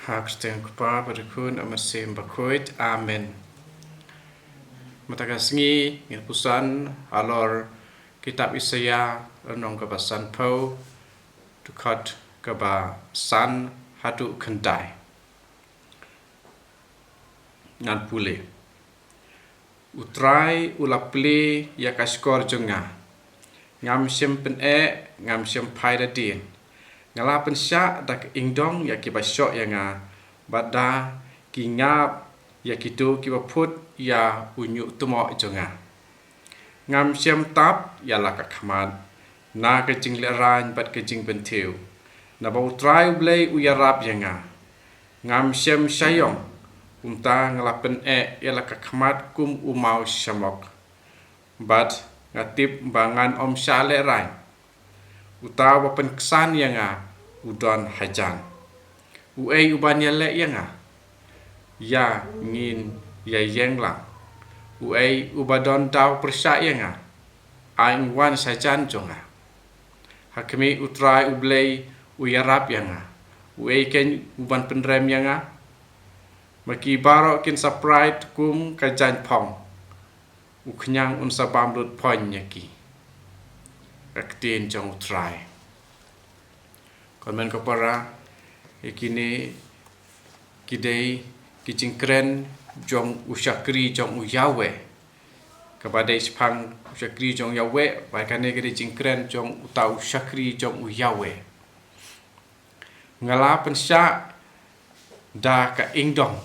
Hak stem kupa berikut amasim bakuit. Amen. Matagasngi pusan alor kitab Isaya nong kebasan pau dukat keba san hadu kendai ngan pule utrai ulapli ya kaskor jonga ngam simpen ngam sim paida din ngalapen sya dak ingdong ya kibasyo ya nga bada kingap ya kitu kibaput ya unyu tumo jonga ngam sim tap ya laka khamad na kejing leran bat kejing bentiu na bau trai blei uyarap ya nga ngam sim sayong umta ngalapen ya laka khamad kum umau syamok bat ngatip bangan om syale rai utawa penkesan yang udon hajan uei uban yale yang ya ngin ya yenglang uei ubadon daw persa yang aing wan sajan jonga hakmi utrai ublei uyarap yang uei ken uban penrem yang maki baro kin surprise kum kajan pong uknyang unsa bamrut pon yaki aktin jong utrai konmen kopara ikini kidei kicingkren jong usyakri jong uyawe kepada sepang usyakri jong yawe bakane kidei cingkren jong utau usyakri jong uyawe ngala pensya da ka ingdong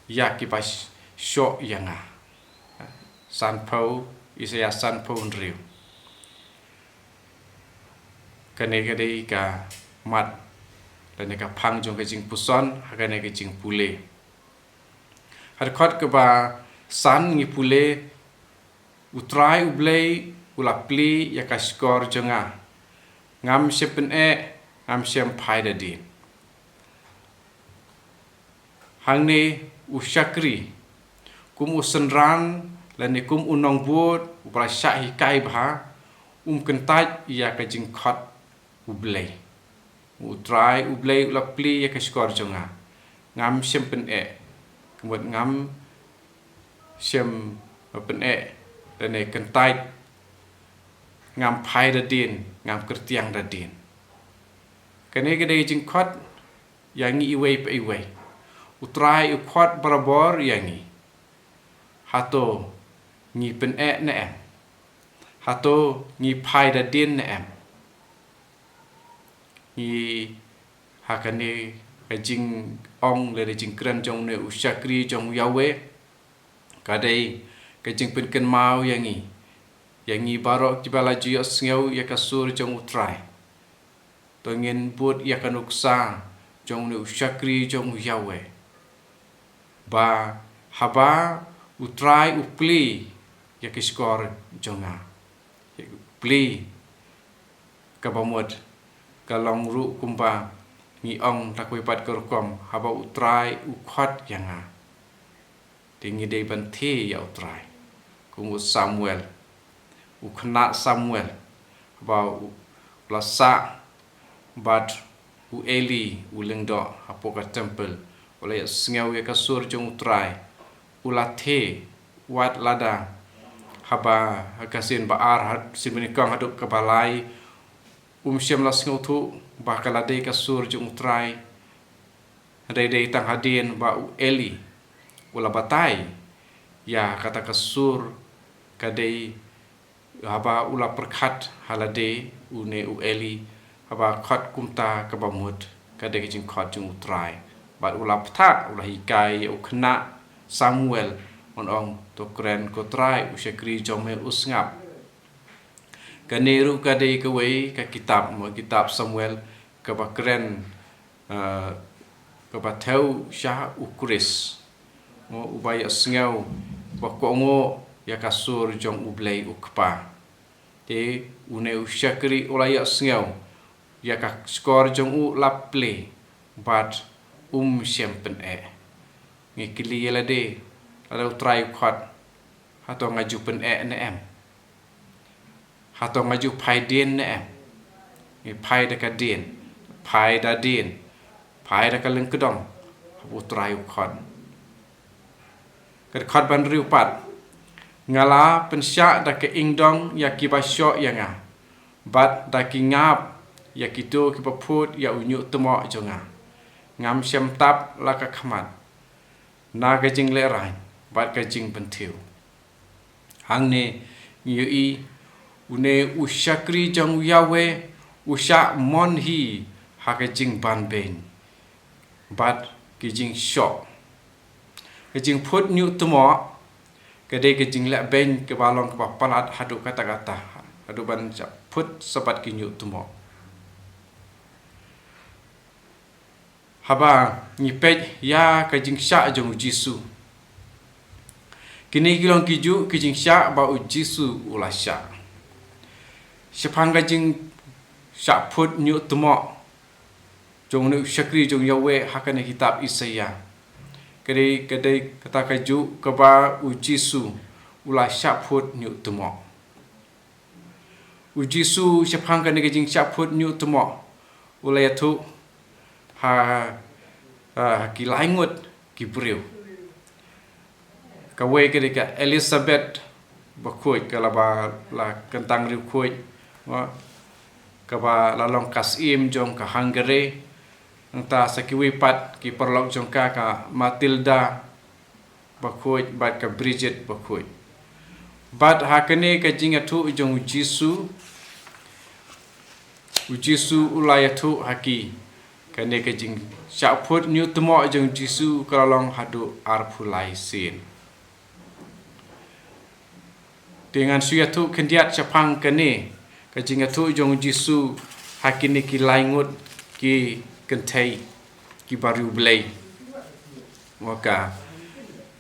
ya kipas syok yanga sanpau Isaya sanpau nriu kane kadai ka mat dan ka phang jong ka jing puson hakane ka jing pule har khot ka ba san ngi pule utrai ublei ulapli ya ka skor jonga ngam sepen ngam sem phaida din hangne usyakri kum usenran lani kum unong bud upra syahi kai bha kentaj ya ka jing khot ublei utrai ublei ulapli ya ka skor jonga ngam sempen kemudian ngam sem pen dan kentai ngam pai dadin ngam kertiang dadin kane gede jing khot yang iwei pe iwei utrai khot barabor yangi hato ngi pen na hato ngi pai dadin na ni hakane kajing ong le jing kran jong ne usyakri jong yawe kadai kajing penken mau yangi baro kibala jiyo sngeu ya kasur jong utrai tongin bud ya kanuksa jong ne usyakri jong yawe ba haba utrai upli ya kiskor jonga upli kabamut kalong ru kumpa ngi ong takui pat kerkom haba utrai ukhot yanga tingi dei banthi ya utrai kungu Samuel ukhna Samuel haba lasa bat u Eli ulengdo apoka temple oleh sngau ya kasur jong utrai ulathe wat lada haba hakasin baar simenikang haduk kabalai siam las ngotu bakala dei kasur jung utrai dei tang hadin ba u Eli ula batai ya kata kasur kadei haba ula perkhat halade une u Eli haba khat kumta kabamut kadei jing khat jung utrai ba ula ptha ula hikai u khna Samuel on to kren ko trai usyakri jome usngap kaneru kadai kawai ka kitab Samuel ka bakren ka bathau sha ukris mo ubaya sngau bakongo ya kasur jong ublei ukpa te une usyakri ulaya sngau ya ka skor jong u laple bat sempen ngikili yelade ada utrai khat hato ngaju pen na hato ngaju pai din na pai da ka din pai da din pai da ka leng kedong kebutrai ukon khot ban riu pat ngala pensyak da ke ingdong ya ki basyo yanga bat da ki ngap ya kitu ki paput ya unyu temo jonga ngam syam tap la ka khamat na ga jing le rai bat ka jing pentiu hang ne yi une usyakri jong yawe usya mon hi ha ka jing ban ben bat ki jing syok ka jing phut nyu temo ka de ka jing la ben ke balong ka palat hadu kata-kata hadu ban phut sabat ki nyu temo haba ni pej ya ka jing sya jong jisu kini kilong kiju ki jing sya ba u jisu ula sya syapang ka jing sya phut nyu temo jong ne syakri jong yawe hakane kitab Isaya kadai kata kaju keba u jisu ula sya phut nyu temo u jisu syapang ka ne ka jing sya phut nyu temo ula yatu ha ki laingut ki briu kawe ke Elizabeth bakoi kala ba la kentang riu koi wa ka ba la long kasim jong ka Hungary anta sakiwi pat ki perlok jong ka Matilda bakoi bat ka Bridget bakoi bat hakane ka jinga tu jong Jisu ulayatu haki kane ka jing sya phut nyu temo jong Jisu kalong hadu arpulai sin dengan suyatu kendiat syapang kane ka jinga tu jong Jisu hakini ki laingut ki kentai ki baru belai maka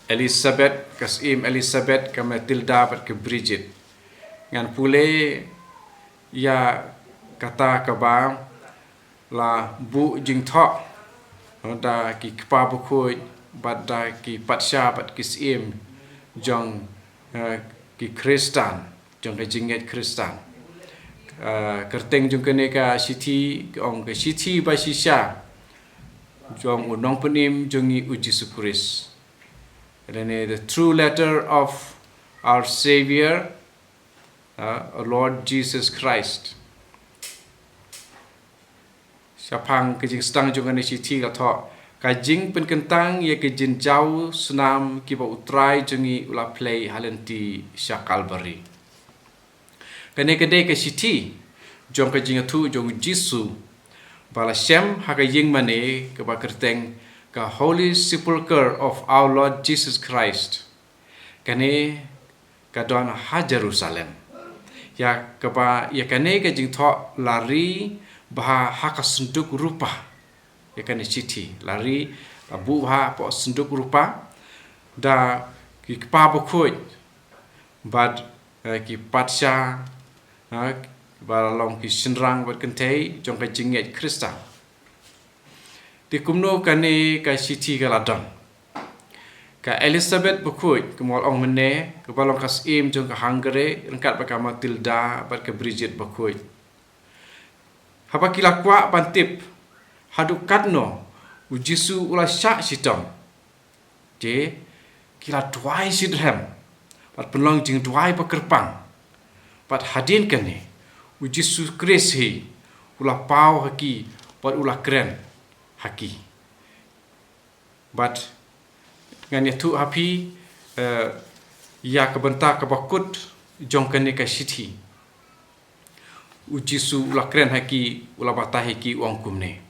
Elizabeth kasim Elizabeth ka Matilda bat ke Bridget ngan pule ya kata ka ba la bu jing tho da ki kpa bukoi bat da ki patsha bat kisim jong ki Kristan jong ka jinget Kristan kerteng jong kene ka siti ong ka siti ba sisha jong unong penim jongi uji sukuris and the true letter of our Savior our Lord Jesus Christ syapang ke jing stang jong ne siti ka tho ka jing pen kentang ye ke jin jau sunam ki ba utrai jongi ula play halenti syakalbari kane ke de ke siti jong ka jing tu jong Jisu bala shem ha ka ying mane ke ba kerteng ka Holy Sepulchre of our Lord Jesus Christ kane ka don ha Jerusalem ya ke ba ya kane ke jing tho lari bah haka senduk rupa ya kane siti lari abu ha po senduk rupa da ki pa bokoi bad ki patsha balong ki sinrang bat kentai jong ka jinget Krista ti kumno kane ka siti ka ladon ka Elizabeth bokoi kemol ong mene ke balong kasim jong ka Hungary rengkat ba ka Matilda bat ka Bridget bokoi haba kila kwa bantip hadu katno u Jisu ula sya sitom je kila duai sidrem pat penlong jing duai pakerpang pat hadin kane u Jisu Kris hi ula pau haki pat ula kren haki but ngan tu happy ya kebentak kebakut jong kane ka siti u Jisu ula kren haki ula batah haki uang kumne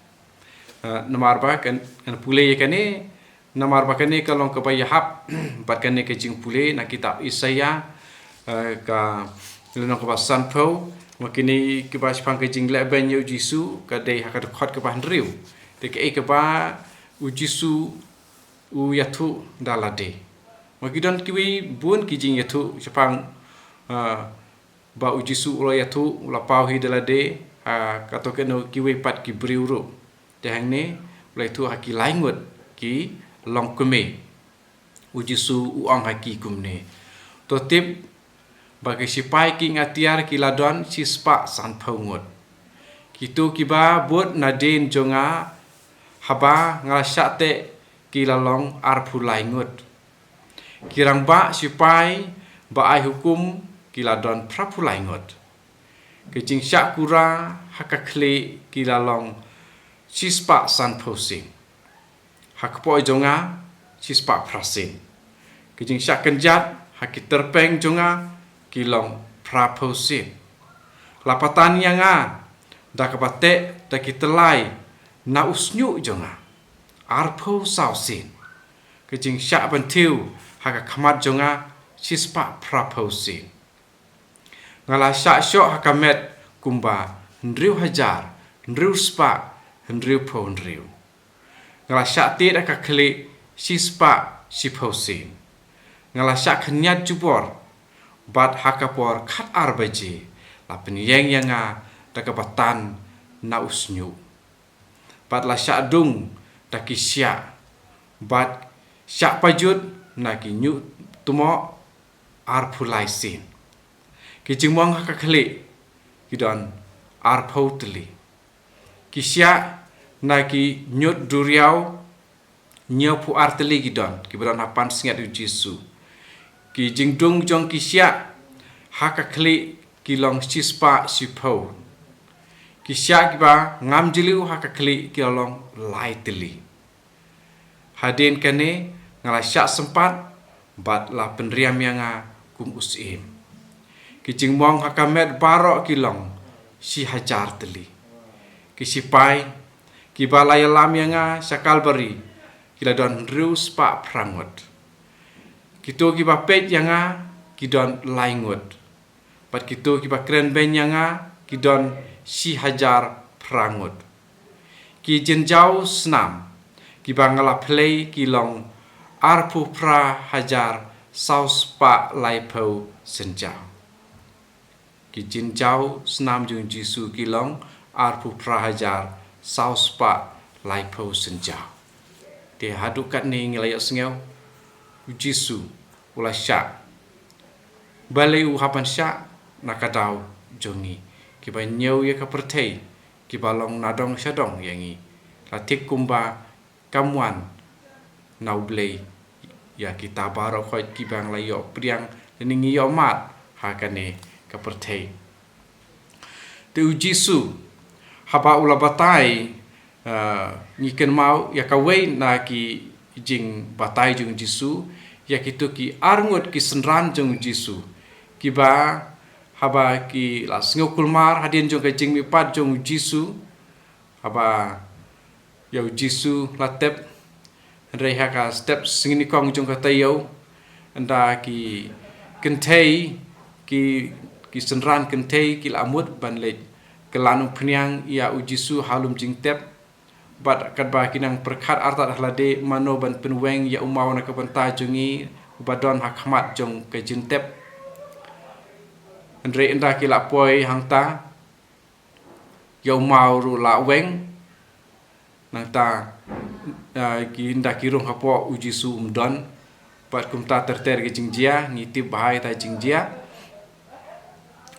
namar ba kan pule kane namar ba kane kalong ka bayahap bat kane ke jing pule na kitab Isaya ka lenong ka basan pau makini ke ba spang ke jing le ben u Jisu ka dei ha ka khot ka ban riu te ke ba u Jisu u yatu dalade makidon kiwi bun ki jing yatu spang ba u Jisu ula yatu ula pau hi dalade kato ke no kiwi pat ki briuru te hang ne ula tu haki laingut ki long kume u Jisu u ang haki kumne to tip bagi sipai ki ngatiar ki ladon si spa san paungut kitu kiba bot nadin jonga haba ngasyate kilalong arpulai ngut. Kirang ba sipai ba ai hukum kiladon prapulai ngut. Kejing syak kura hakakli kilalong sispa san posing. Hakpoi jonga sispa prasin. Kejing syak kenjat hakiterpeng jonga kilong praposin. Lapatan yang da kapate da kitelai na usnyu jonga arpo sausin. Kejing syak bentiu haka kamat jonga sispa praposin. Ngala syak syok hakamet kumba hendriu hajar, hendriu spa, hendriu po hendriu. Ngala syak tit hakakli sispa siposin. Ngala syak kenyat jubor bat hakapor kat arbaji lapen yang da kapatan na usnyu. Bat la syak dung da kisyak bat syak pajut na kinyu tumo arpulai sin. Kijing mong hakakli kidon arpo teli. Kisyak na ki nyut duriau nyopu arteli kidon kibran hapan singat Yesu. Kijing dung jong kisyak hakakli kilong sispa sipo. Kisyak kiba ngam jiliu hakakli kilong lai teli. Hadin kane ngala syak sempat bat la penriam yang kum usim. Kijing mong hakamet barok kilong si hajar teli. Kisipai kiba layalam yang sakal beri kiladon rius pa prangot. Kito kiba pet yang kidon laingut. Pat kito kiba keren ben yang kidon si hajar prangut. Ki jenjau senam kiba ngala play kilong arpu pra hajar saus pa laipo senjau. Ki jenjau senam jung Yesu kilong arpu pra hajar saus pa laipo senjau. Dia hadukat ni ngelayak sengau Yesu ula syak. Balai uhapan syak nakadau jongi. Kiba nyau ya kapertei kiba long nadong syadong yangi. Latik kumba kamuan nau blei ya kita barok khoi kibang layo priang leningi yo mat hakane kapertei. Te Yesu haba ula batai ngiken mau ya kawai na ki jing batai jung Yesu ya kitu ki arngut ki senran jung Yesu. Kiba haba ki la sngokul mar hadin jong ka jing mi pat jong Yesu haba ya Yesu latep reha ka step singini kong jong ka tayo anda ki kentei ki senran kentei ki lamut ban le kelanu pniang ya Yesu halum jing tep bat kadba kinang perkhat arta hlade mano ban penweng ya umau na ka banta jongi ubadon hakmat jong ka jing tep. Andre inda kila poi hangta yau mau ru la weng nangta ki inda kirung hapo Yesu umdon pat kumta terter ke jingjia ngiti bahai ta jingjia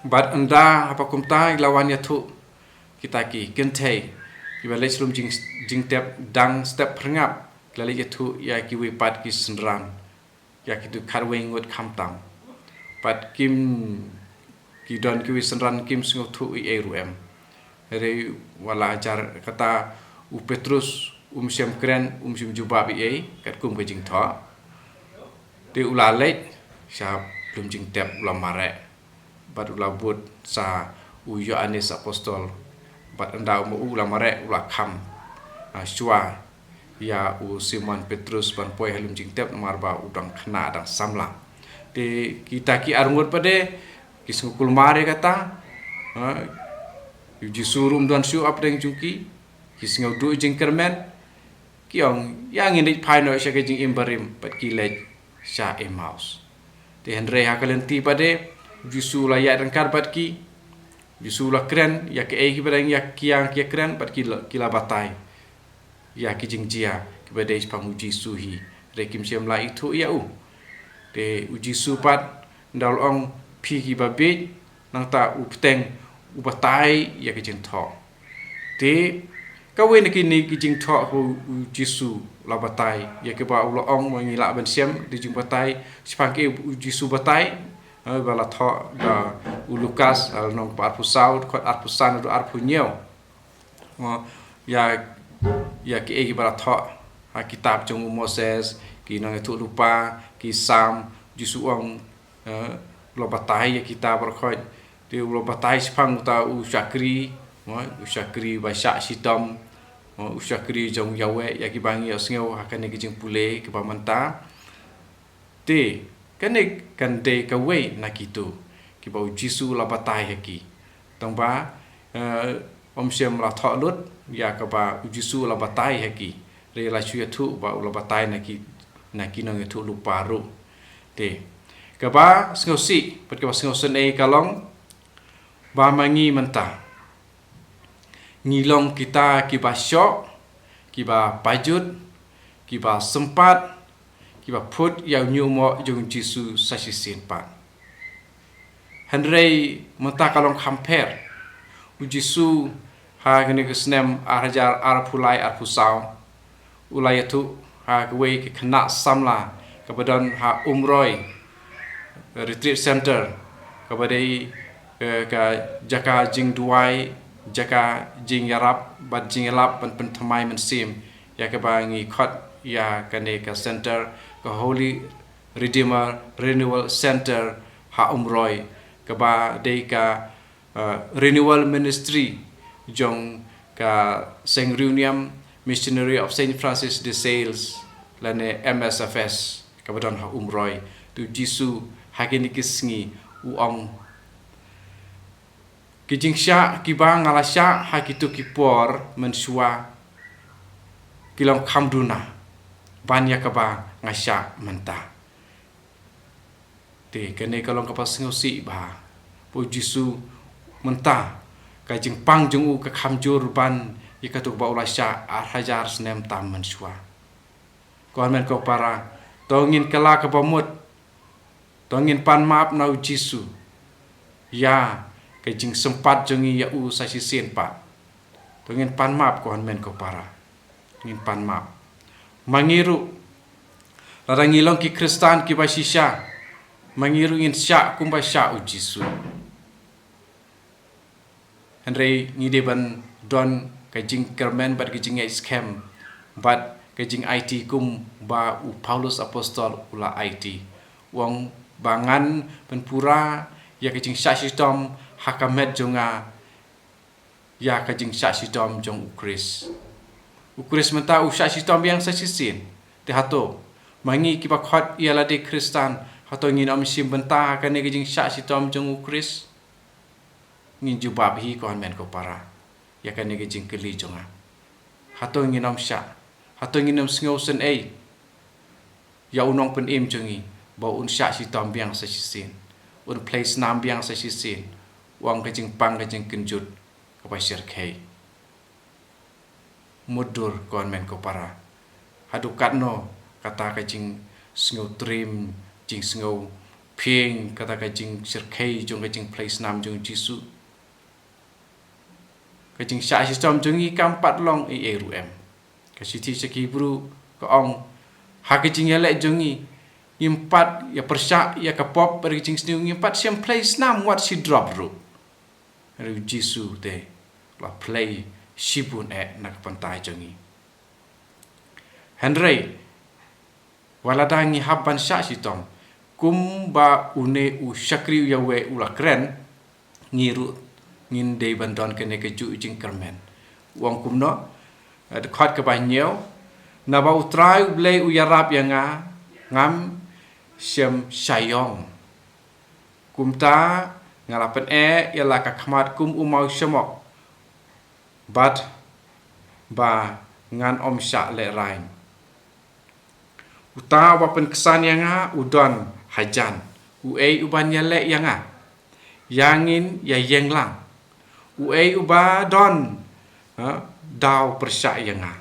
bat anda apa kumta lawan ya thu kita ki kentei ki balai slum jing tep dang step pringap lali ya thu ya ki wi pat ki senran ya ki tu kharweng ngot khamtam pat kim kidon ki wisenran kim singok thu i rum re wala ajar kata u Petrus siam kren sim jubab i kat kum ke jing tho te ulalek sya belum jing tep ula mare bat ula but sa u Yohanes apostol bat anda u ula mare ula kham shua ya u Simon Petrus ban poi halum jing tep marba udang khna dang samla te kita ki arngut pade kisukul mare kata Yesu dan siu apa yang jungki kisngau du jing kermen kiong yang ini paino sya ke jing imbarim pat kilet sya Emmaus te Andre hakalenti pade Yesu la ya dan karbat ki Yesu la kren ya ke ki badang ya kiang ki kren pat kila batai ya ki jing jia ki bade pamu Yesu hi rekim siam la itu ya te Yesu pat ndal ong pi ki babit nang ta upteng ubatai ya ke jing tho te kawen ki ni ki jing tho ko Yesu la batai ya ke ba ulo ong wangi la ben siam di jing batai sepang ke Jisu batai bala tho da Lukas al nong pa pusau ko ar pusan do ar punyau ya ke e bala tho kitab jong Moses ki nang tu lupa ki sam Jisu ong lo batai ya kitab berkhoi di lo batai sepang ta u syakri ba syak sitam usyakri jong yawe ya ki bangi asngeu akan ni jing pule ke pamanta te kanek kan de ka we nakitu ki bau Jisu la batai haki tong ba om siam la tho lut ya ka ba Jisu la batai haki re la chu thu ba la batai naki nang thu lu paru te ka ba sngo si pat ka ba sngo sen e kalong ba mangi menta ngilong kita ki ba syok ki ba pajut ki ba sempat ki ba phut yang nyumo jong Jisu sasisin pat Henry menta kalong compare u Jisu ha gene ke snem arajar ar pulai ar pusau ulai tu ha gwe ke kena samla kebadan ha umroi retreat center kabadai ka jaka jing duai jaka jing yarap bat jing lap pen thamai men sim ya ke bangi khot ya kane ka center ka Holy Redeemer Renewal Center ha umroi ka ba de ka renewal ministry jong ka Saint Reunion Missionary of Saint Francis de Sales lane MSFS ka badon ha umroi tu Jisu hakini kisngi uong kijing sya kibang ngala sya hakitu kipor mensua kilong kamduna banya kaba ngasya menta te kene kalong kapas ngosi ba po Jisu menta kajing pangjung u ka khamjur ban ikatuk ba ulasya hajar snem tam mensua konmen ko para tongin kala ka pamut tongin pan maap nau Jisu ya kajing sempat jongi ya u sasisin pa tongin pan map ko men ko para ngin pan map mangiru larang ilong ki Kristan ki basisya mangiru ngin sya kumba sya u Jisu Henry ngide ban don kajing kermen bat kajing scam bat kajing IT kum ba u Paulus apostol ula IT wong bangan penpura ya kajing sya sistem hakamet jonga ya kajing syak sitom jong ukris menta u syak sitom yang sasisin te hato mangi ki bakhot ialah de Kristan hato ngin om sim benta kan kajing syak sitom jong ukris ngin jubab hi kon men ko para ya kan kajing keli jonga hato ngin om syak hato ngin om sngo sen ei ya unong pen im jongi ba un syak sitom yang sasisin un place nam yang sasisin wang kajing pang kajing kenjut kapasir kai mudur kon men ko para hadukat no kata kajing sngo trim jing sngo ping kata kajing sir kai jong kajing place nam jong Jisu kajing sya sistem jong i kampat long e ruem kasiti sekibru ko ong ha kajing elek jong i impat ya persyak ya kapop berkajing sniu impat siam place nam what si drop ru Jisu te la play shibun nak pantai jongi Henry waladangi haban syak sitom kumba une u syakri yawe ula kren ngiru ngin de bandon kene keju jing kermen wong kumno dekat ke banyau na ba utrai ble u yarap yanga ngam syam syayong kumta ngalapen ialah kakmat kum umau syamok bat ba ngan om syak le rain uta wapen kesan yanga udon hajan uban yale yanga yangin ya yenglang uba don daw persyak yanga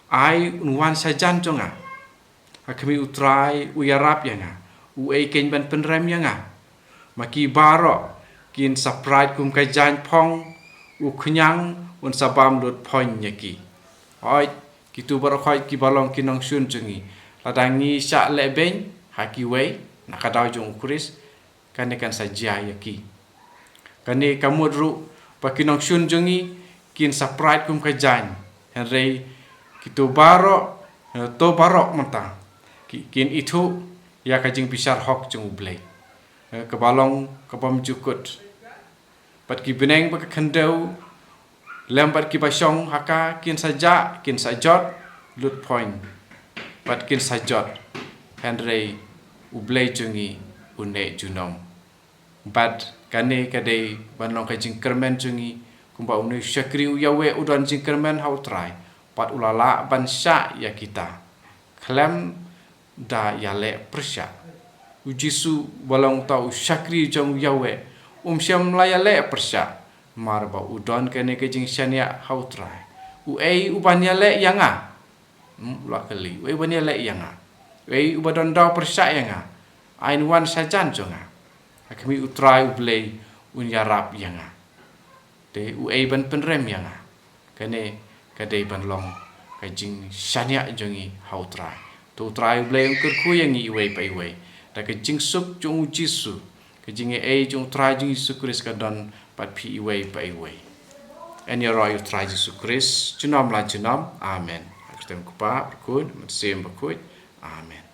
ai unwan sajan jonga akmi utrai uyarap yanga ken ban penrem yanga maki barok kin surprise kum kajan pong u khnyang un sabam lut phon yaki oi kitu barakhoi ki balong kinong syun jungi ladangi syak lebeng haki wei nakadau jong kuris kane kan saja yaki kane kamut ru pakinong syun jungi kin surprise kum kajan henrei kitu baro to barok mata kin itu ya kajing pisar hok jung ublei kebalong kepam jukut pat ki beneng pak khandau lempat ki pasong haka kin sajot lut point pat kin sajot henrei ublei jungi une junom bat kane kadai banong kajing kermen jungi kumba unu syakri uyawe udan jing kermen hautrai pat ulala ban sya ya kita klem da yale persya ujisu balong tau syakri jong yawe syam layale persya marba udon kene kejing syania hautrai uei ubanya le yanga la kali uei ubanya le yanga uei ubadon daw persya yanga ain wan sajan jonga kami utrai ublei unyarap yanga de uei ban penrem yanga kene kadai ban long kajing syania jongi hautrai tu trai ublei ungkur ku yangi uei pai uei da kajing sup jong jisu kajing jong trai jong Yesus Kristus kadon pat pi iwei pa iwei. En ya roi trai Yesus Kristus junam la junam. Amen. Aku tem kupa berkut, mersem berkut. Amen.